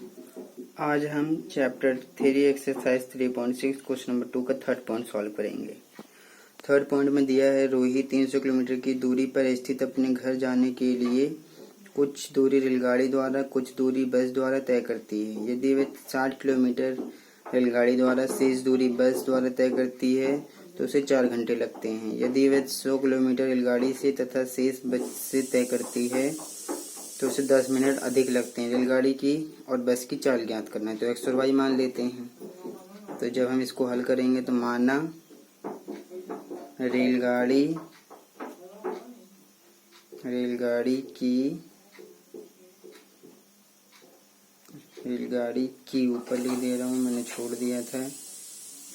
आज हम chapter 3 exercise 3.6 question number 2 का थर्ड पॉइंट सॉल्व करेंगे। थर्ड पॉइंट में दिया है रोही 300 किलोमीटर की दूरी पर स्थित अपने घर जाने के लिए कुछ दूरी रेलगाड़ी द्वारा कुछ दूरी बस द्वारा तय करती है। यदि वह 60 किलोमीटर रेलगाड़ी द्वारा शेष दूरी बस द्वारा तय करती है तो उसे 4 घंटे लगते हैं। यदि वह 100 किलोमीटर रेलगाड़ी से तथा शेष बस से तय करती है तो उसे 10 मिनट अधिक लगते हैं। रेलगाड़ी की और बस की चाल ज्ञात करना है, तो एक्स और वाई मान लेते हैं। तो जब हम इसको हल करेंगे तो माना रेलगाड़ी की ऊपर लिख दे रहा हूँ, मैंने छोड़ दिया था।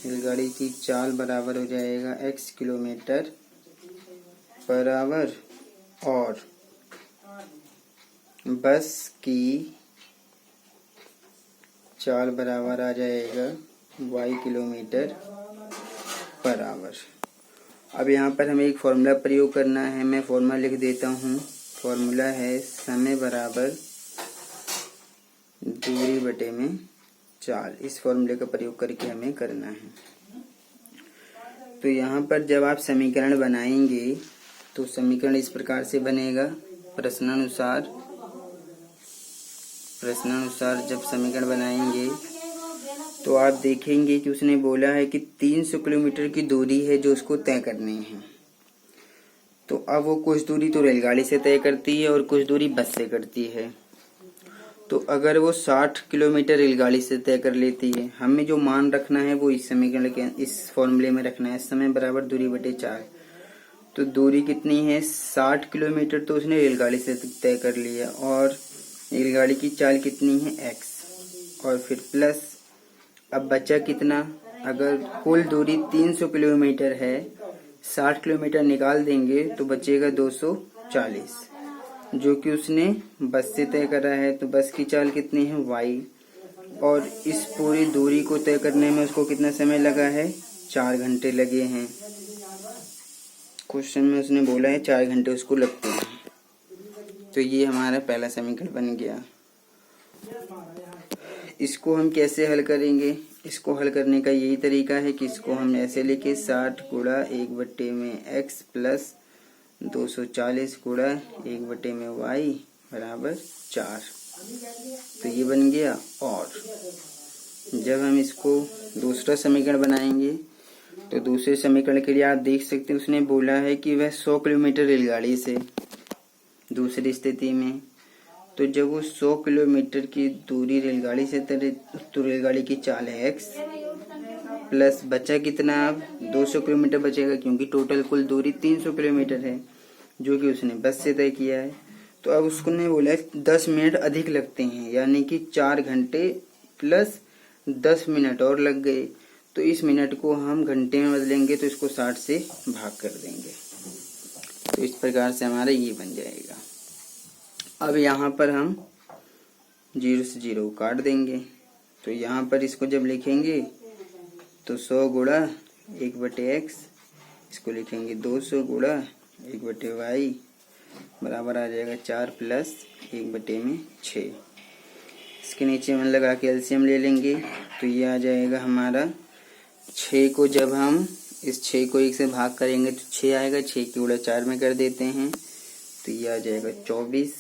रेलगाड़ी की चाल बराबर हो जाएगा x किलोमीटर पर आवर और बस की चाल बराबर आ जाएगा y किलोमीटर पर आवर। अब यहाँ पर हमें एक फॉर्मूला प्रयोग करना है, मैं फॉर्मूला लिख देता हूँ। फॉर्मूला है समय बराबर दूरी बटे में चाल। इस फॉर्मूले का प्रयोग करके हमें करना है। तो यहाँ पर जब आप समीकरण बनाएंगे तो समीकरण इस प्रकार से बनेगा। प्रश्नानुसार जब समीकरण बनाएंगे तो आप देखेंगे कि उसने बोला है कि 300 किलोमीटर की दूरी है जो उसको तय करनी है। तो अब वो कुछ दूरी तो रेलगाड़ी से तय करती है और कुछ दूरी बस से करती है। तो अगर वो 60 किलोमीटर रेलगाड़ी से तय कर लेती है, हमें जो मान रखना है वो इस समीकरण के इस फॉर्मूले में रखना है। समय बराबर दूरी बटे 4। तो दूरी कितनी है 60 किलोमीटर, तो उसने रेलगाड़ी से तय कर लिया और रेलगाड़ी की चाल कितनी है x और फिर प्लस। अब बचा कितना, अगर कुल दूरी 300 किलोमीटर है 60 किलोमीटर निकाल देंगे तो बचेगा 240 जो कि उसने बस से तय करा है। तो बस की चाल कितनी है y और इस पूरी दूरी को तय करने में उसको कितना समय लगा है 4 घंटे लगे हैं। क्वेश्चन में उसने बोला है 4 घंटे उसको लगते हैं। तो ये हमारा पहला समीकरण बन गया। इसको हम कैसे हल करेंगे, इसको हल करने का यही तरीका है कि इसको हम ऐसे लिखे 60 गुणा 1 बटे में x प्लस 240 गुणा 1 बटे में y बराबर 4। तो ये बन गया। और जब हम इसको दूसरा समीकरण बनाएंगे तो दूसरे समीकरण के लिए आप देख सकते हैं उसने बोला है कि वह 100 किलोमीटर रेलगाड़ी से दूसरी स्थिति में। तो जब वो 100 किलोमीटर की दूरी रेलगाड़ी से तय तो रेलगाड़ी की चाल है x प्लस बचा कितना, अब 200 किलोमीटर बचेगा क्योंकि टोटल कुल दूरी 300 किलोमीटर है जो कि उसने बस से तय किया है। तो अब उसने बोला 10 मिनट अधिक लगते हैं, यानी कि 4 घंटे प्लस 10 मिनट और लग गए। तो इस मिनट को हम घंटे में बदलेंगे तो इसको 60 से भाग कर देंगे। तो इस प्रकार से हमारा ये बन जाएगा। अब यहाँ पर हम 0 से 0 काट देंगे। तो यहाँ पर इसको जब लिखेंगे तो 100 गुणा 1 बटे x, इसको लिखेंगे 200 गुणा 1 बटे y बराबर आ जाएगा 4 प्लस 1 बटे में 6। इसके नीचे मन लगा के एलसीएम ले लेंगे तो ये आ जाएगा हमारा 6 को जब हम इस 6 को 1 से भाग करेंगे तो 6 आएगा। 6 की गुणा 4 में कर देते हैं तो ये आ जाएगा 24।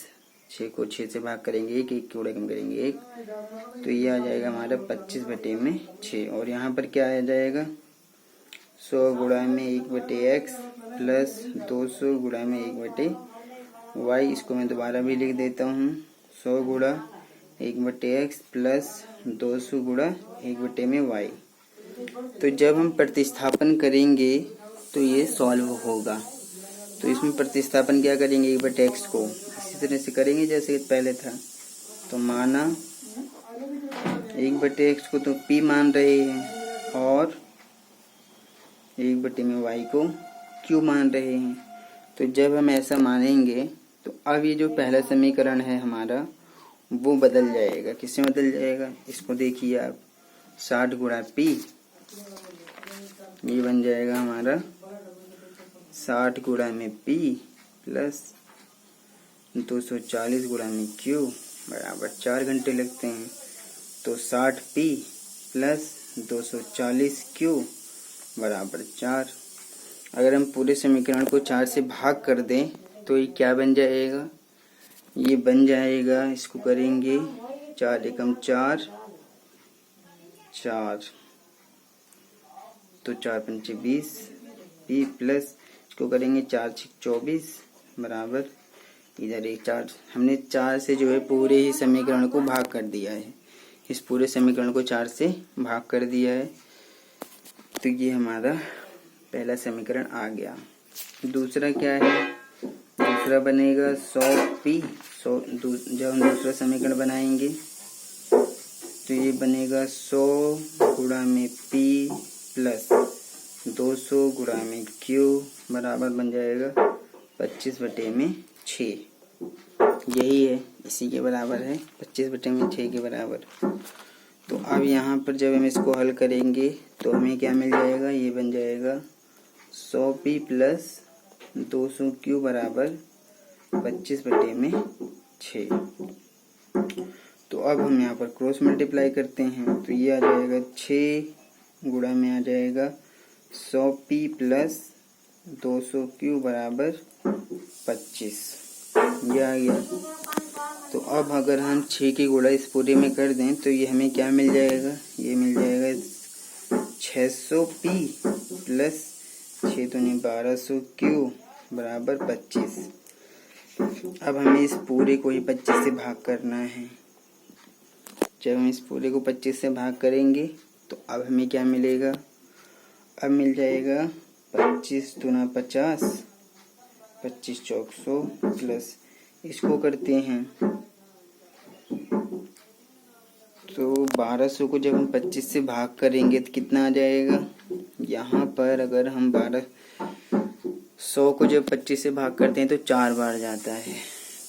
6 को 6 से भाग करेंगे 1, 1 की गुणा कम करेंगे 1, तो ये आ जाएगा हमारा 25 बटे में 6। और यहाँ पर क्या आ जाएगा 100 गुणा में 1 बटे x प्लस 200 गुणा में 1 बटे y। इसको मैं दोबारा भी लिख देता हूँ 100 गुणा 1 बटे x प्लस 200 गुणा 1 बटे में y। तो जब हम प्रतिस्थापन करेंगे तो ये सॉल्व होगा। तो इसमें प्रतिस्थापन क्या करेंगे 1 बटे x को इसी तरह से करेंगे जैसे पहले था। तो माना 1 बटे x को तो p मान रहे हैं और 1 बटे में y को q मान रहे हैं। तो जब हम ऐसा मानेंगे तो अब ये जो पहला समीकरण है हमारा वो बदल जाएगा। किससे बदल जाएगा, इसको देखिए आप 60 गुणा p, ये बन जाएगा हमारा 60 गुणा में p प्लस 240 गुणा में q बराबर 4 घंटे लगते हैं। तो 60p प्लस 240q बराबर 4। अगर हम पूरे समीकरण को 4 से भाग कर दें तो ये क्या बन जाएगा, ये बन जाएगा, इसको करेंगे 4 एकम 4 4, तो 4 पंचे 20 p प्लस इसको करेंगे 4 छक 24 बराबर, इधर एक 4, हमने 4 से जो है पूरे ही समीकरण को भाग कर दिया है, इस पूरे समीकरण को 4 से भाग कर दिया है। तो ये हमारा पहला समीकरण आ गया। दूसरा क्या है, दूसरा बनेगा 100p, जब हम दूसरा समीकरण बनाएंगे तो ये बनेगा 100 गुणा में p प्लस 200 गुणा में q बराबर बन जाएगा 25/6। यही है, इसी के बराबर है, 25/6 के बराबर। तो अब यहाँ पर जब हम इसको हल करेंगे तो हमें क्या मिल जाएगा, ये बन जाएगा 100p प्लस 200q बराबर 25/6। तो अब हम यहाँ पर क्रॉस मल्टीप्लाई करते हैं तो ये आ जाएगा 6 गुणा में आ जाएगा 100p प्लस 200q बराबर 25, ये आ गया। तो अब अगर हम 6 की गुणा इस पूरे में कर दें तो ये हमें क्या मिल जाएगा, ये मिल जाएगा 600p प्लस 6 दूनी 1200q बराबर 25। अब हमें इस पूरे को ही 25 से भाग करना है। जब हम इस पूरे को 25 से भाग करेंगे तो अब हमें क्या मिलेगा, अब मिल जाएगा 25 दूना 50, 25 चौक 100 प्लस इसको करते हैं तो 1200 को जब हम 25 से भाग करेंगे तो कितना आ जाएगा, यहाँ पर अगर हम 1200 को जब 25 से भाग करते हैं तो 4 बार जाता है,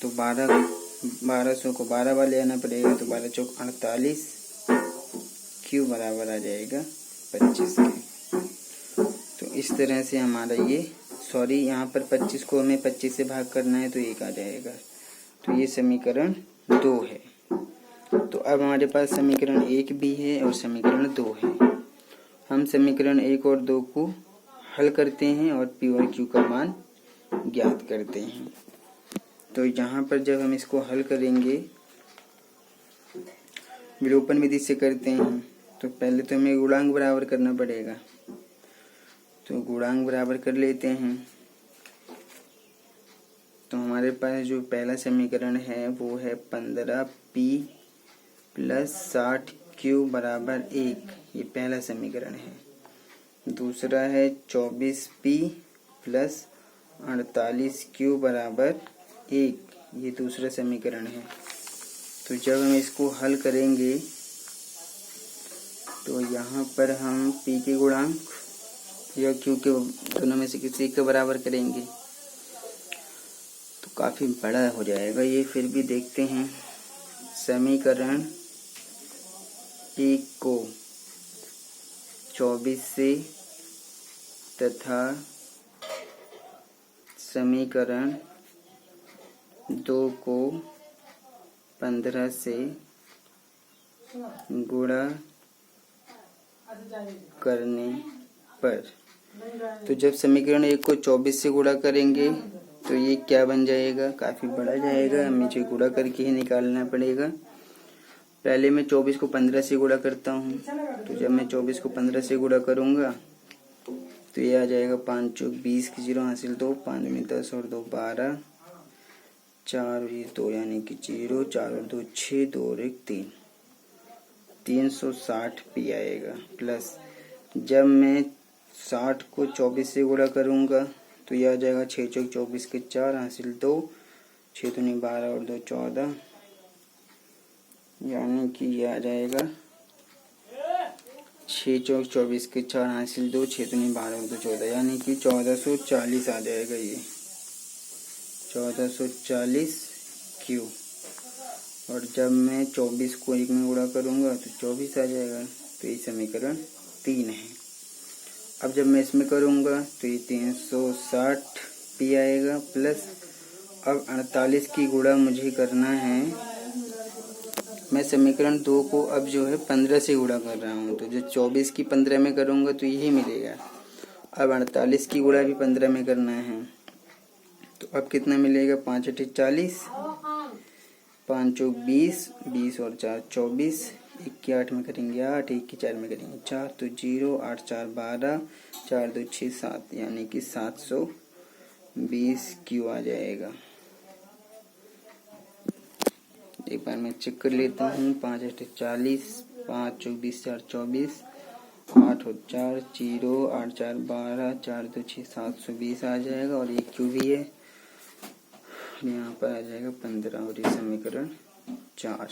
तो 1200 को 12 बार ले आना पड़ेगा, तो 12 चौक 48 q बराबर आ जाएगा 25 के। तो इस तरह से हमारा ये यहाँ पर 25 को हमें 25 से भाग करना है तो 1 आ जाएगा। तो ये समीकरण 2 है। तो अब हमारे पास समीकरण 1 भी है और समीकरण 2 है। हम समीकरण 1 और 2 को हल करते हैं और p और q का मान ज्ञात करते हैं। तो यहाँ पर जब हम इसको हल करेंगे, विलोपन विधि से करते हैं, तो पहले तो हमें गुणांक बराबर करना पड़ेगा, तो गुणांक बराबर कर लेते हैं। तो हमारे पास जो पहला समीकरण है वो है 15p प्लस 60q बराबर 1, ये पहला समीकरण है। दूसरा है 24p प्लस 48q बराबर 1, ये दूसरा समीकरण है। तो जब हम इसको हल करेंगे तो यहाँ पर हम p के गुणांक या q के दोनों में से किसी एक के बराबर करेंगे तो काफ़ी बड़ा हो जाएगा ये, फिर भी देखते हैं। समीकरण 1 को 24 से तथा समीकरण 2 को 15 से गुणा करने पर, तो जब समीकरण 1 को 24 से गुणा करेंगे तो ये क्या बन जाएगा, काफ़ी बड़ा जाएगा, हमें जो गुणा करके ही निकालना पड़ेगा। पहले मैं 24 को 15 से गुणा करता हूँ, तो जब मैं 24 को 15 से गुणा करूँगा तो ये आ जाएगा 5 चौक 20 की 0 हासिल 2, 5 में 10 और 2 12, 4 और ये 2 यानी कि 0, 4 और 2 6, 2 और 1 3, 360p आएगा। प्लस जब मैं 60 को 24 से गुणा करूँगा तो यह आ जाएगा 6 चौक 24 के 4 हासिल 2, 6 दूनी 12 और 2 14, यानी कि यह आ जाएगा 6 चौक 24 के 4 हासिल 2, 6 दूनी 12 और 2 14, यानी कि 1440 आ जाएगा। ये 1440 q। और जब मैं 24 को 1 में गुणा करूँगा तो 24 आ जाएगा। तो ये समीकरण 3 है। अब जब मैं इसमें करूँगा तो ये 360p आएगा। प्लस अब 48 की गुणा मुझे करना है मैं समीकरण 2 को अब जो है 15 से गुणा कर रहा हूँ, तो जो 24 की 15 में करूँगा तो यही मिलेगा। अब 48 की गुणा भी 15 में करना है, तो अब कितना मिलेगा, 5 8 40, 5 चौक 20, 20 और 4 24, 1 की 8 में करेंगे 8, 1 की 4 में करेंगे 4, तो 0, 8 4 12, 4 2 6 7, यानी कि 720 क्यू आ जाएगा। एक बार मैं चेक कर लेता हूँ। 5 8 40, 5 चौक 20, 4 24, 8 और 4 0, 8 4 12, 4 2 6 720 आ जाएगा, और ये क्यू भी है। यहाँ पर आ जाएगा 15 और ये समीकरण 4।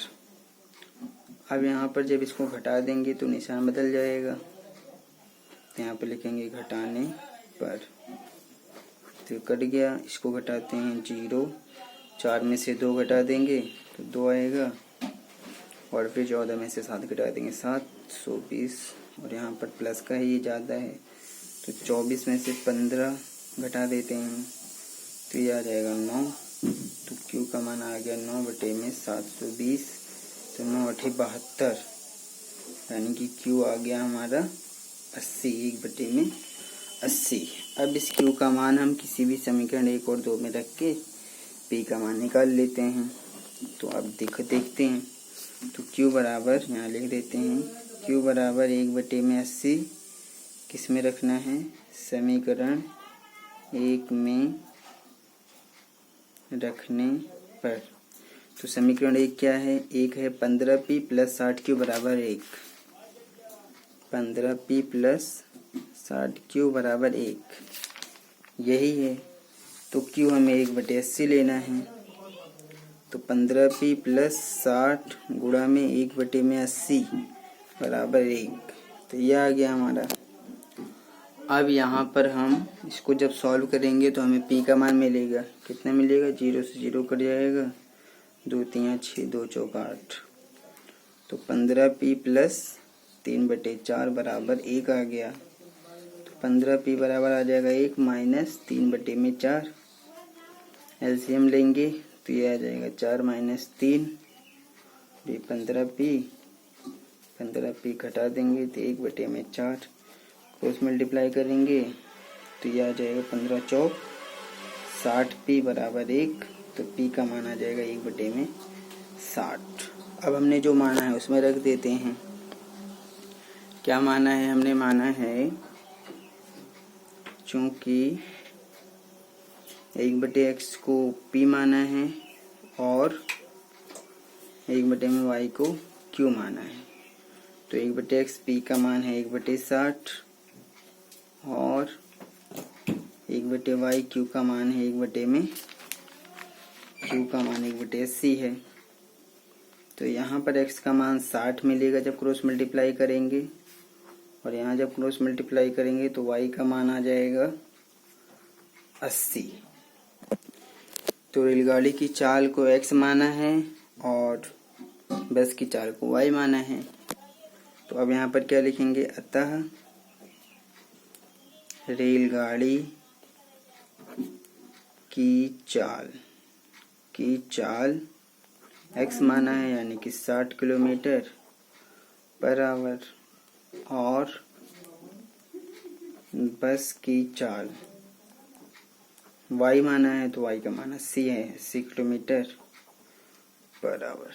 अब यहाँ पर जब इसको घटा देंगे तो निशान बदल जाएगा, तो यहाँ पर लिखेंगे घटाने पर, तो कट गया। इसको घटाते हैं 0, 4 में से 2 घटा देंगे तो 2 आएगा, और फिर 14 में से 7 घटा देंगे 720, और यहाँ पर प्लस का ही ज़्यादा है तो 24 में से 15 घटा देते हैं तो ये आ जाएगा 9, तो क्यू का मान आ गया 9/720, तो 9 8 72, यानी कि क्यू आ गया हमारा 80, 1/80। अब इस क्यू का मान हम किसी भी समीकरण 1 और 2 में रख के पी का मान निकाल लेते हैं। तो अब देखते हैं, तो क्यू बराबर यहाँ लिख देते हैं, क्यू बराबर 1/80 किस में रखना है, समीकरण 1 में रखने पर। तो समीकरण 1 क्या है, 1 है 15p + 60q बराबर 1, 15p + 60q बराबर 1, यही है। तो क्यू हमें 1/80 लेना है, तो 15p + 60 गुणा में 1/80 बराबर 1, तो यह आ गया हमारा। अब यहाँ पर हम इसको जब सॉल्व करेंगे तो हमें p का मान मिलेगा, कितना मिलेगा, 0 से 0 कट जाएगा, 2 3 6 2 चौक 8, तो 15p + 3/4 बराबर 1 आ गया। तो 15p बराबर आ जाएगा 1 - 3/4, एलसीएम लेंगे तो ये आ जाएगा 4 - 3, ये 15p घटा देंगे तो 1/4, क्रॉस मल्टीप्लाई करेंगे तो ये आ जाएगा 15 चौक 60p बराबर 1, तो p का मान आ जाएगा 1/60। अब हमने जो माना है उसमें रख देते हैं। क्या माना है, हमने माना है चूंकि 1/x को p माना है और 1/y को q माना है, तो 1/x p का मान है 1/60 और 1/y q का मान है 1/80 है। तो यहाँ पर x का मान 60 मिलेगा जब क्रॉस मल्टीप्लाई करेंगे, और यहाँ जब क्रॉस मल्टीप्लाई करेंगे तो y का मान आ जाएगा 80। तो रेलगाड़ी की चाल को x माना है और बस की चाल को y माना है। तो अब यहाँ पर क्या लिखेंगे, अतः रेलगाड़ी की चाल x माना है, यानी कि 60 किलोमीटर/आवर, और बस की चाल y माना है तो y का मान 80 है, 80 किलोमीटर/आवर।